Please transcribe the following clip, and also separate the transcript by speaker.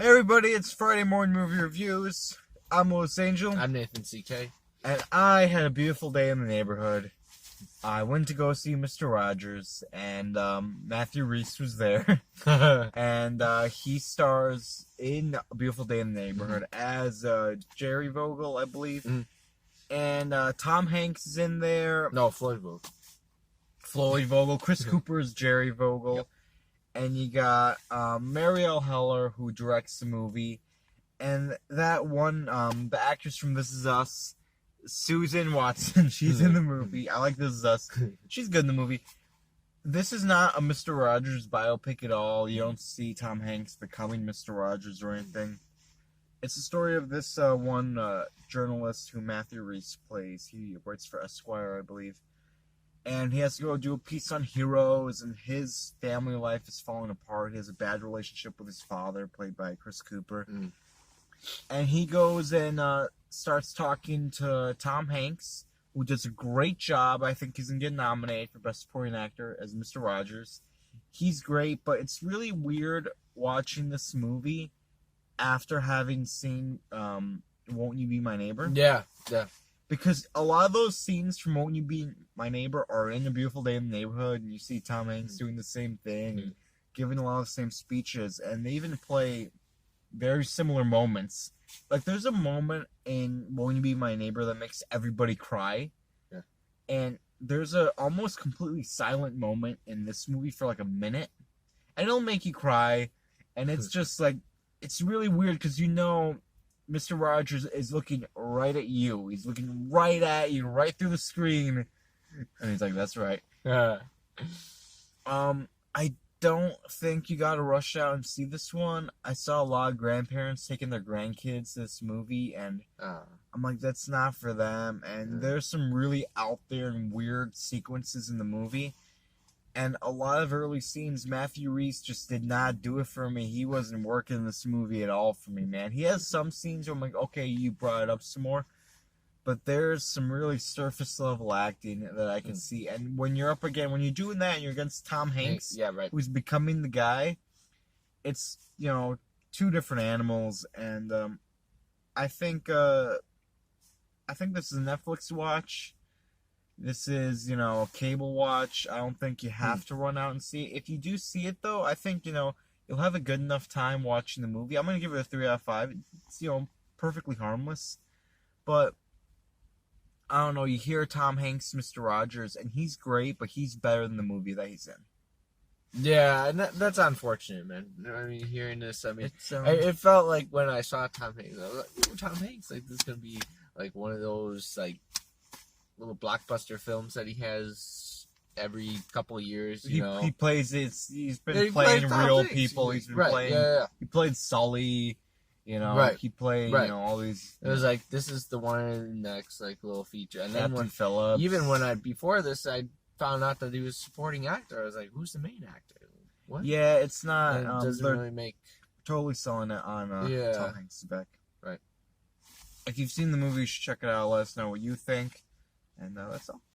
Speaker 1: Hey everybody, it's Friday morning movie reviews. I'm Louis Angel,
Speaker 2: I'm Nathan CK.
Speaker 1: and I had a beautiful day in the neighborhood. I went to go see Mr. Rogers, and Matthew Rhys was there, and he stars in A Beautiful Day in the Neighborhood as Jerry Vogel, I believe, and Tom Hanks is in there.
Speaker 2: No, Floyd Vogel.
Speaker 1: Floyd Vogel, Chris Cooper is Jerry Vogel.
Speaker 2: Yep.
Speaker 1: And you got Marielle Heller, who directs the movie, and that one, the actress from This Is Us, Susan Watson, she's in the movie. I like This Is Us. She's good in the movie. This is not a Mr. Rogers biopic at all. You don't see Tom Hanks becoming Mr. Rogers or anything. It's the story of this one journalist who Matthew Rhys plays. He writes for Esquire, I believe. And he has to go do a piece on heroes, and his family life is falling apart. He has a bad relationship with his father, played by Chris Cooper. And he goes and starts talking to Tom Hanks, who does a great job. I think he's going to get nominated for Best Supporting Actor as Mr. Rogers. He's great, but it's really weird watching this movie after having seen Won't You Be My Neighbor?
Speaker 2: Yeah.
Speaker 1: Because a lot of those scenes from Won't You Be My Neighbor are in A Beautiful Day in the Neighborhood, and you see Tom Hanks doing the same thing, and giving a lot of the same speeches, and they even play very similar moments. Like, there's a moment in Won't You Be My Neighbor that makes everybody cry, and there's a almost completely silent moment in this movie for like a minute, and it'll make you cry, and it's just like, it's really weird, because you know Mr. Rogers is looking right at you. He's looking right at you, right through the screen. And he's like, that's right. I don't think you gotta rush out and see this one. I saw a lot of grandparents taking their grandkids to this movie, and I'm like, that's not for them. And there's some really out there and weird sequences in the movie. And a lot of early scenes, Matthew Rhys just did not do it for me. He wasn't working this movie at all for me, man. He has some scenes where I'm like, okay, you brought it up some more. But there's some really surface level acting that I can see. And when you're doing that and you're against Tom Hanks, who's becoming the guy, it's, two different animals. And I think this is a Netflix watch. This is, a cable watch. I don't think you have to run out and see it. If you do see it, though, I think, you'll have a good enough time watching the movie. I'm going to give it a 3 out of 5. It's, perfectly harmless. But, I don't know, you hear Tom Hanks, Mr. Rogers, and he's great, but he's better than the movie that he's in.
Speaker 2: Yeah, and that's unfortunate, man. I mean, hearing this, it felt like when I saw Tom Hanks, I was like, ooh, Tom Hanks, like, this is going to be, like, one of those, like, little blockbuster films that he has every couple of years,
Speaker 1: He plays it. He's been playing real people. He's been playing. He played Sully. He played. All these.
Speaker 2: It was like, this is the one next like little feature, and
Speaker 1: Captain
Speaker 2: then
Speaker 1: Phillips.
Speaker 2: Even when before this, I found out that he was supporting actor. I was like, who's the main actor? What?
Speaker 1: Yeah, it's not.
Speaker 2: It doesn't really make.
Speaker 1: Totally selling it on Tom Hanks' back.
Speaker 2: Right.
Speaker 1: If you've seen the movie, you should check it out. Let us know what you think. And that's all.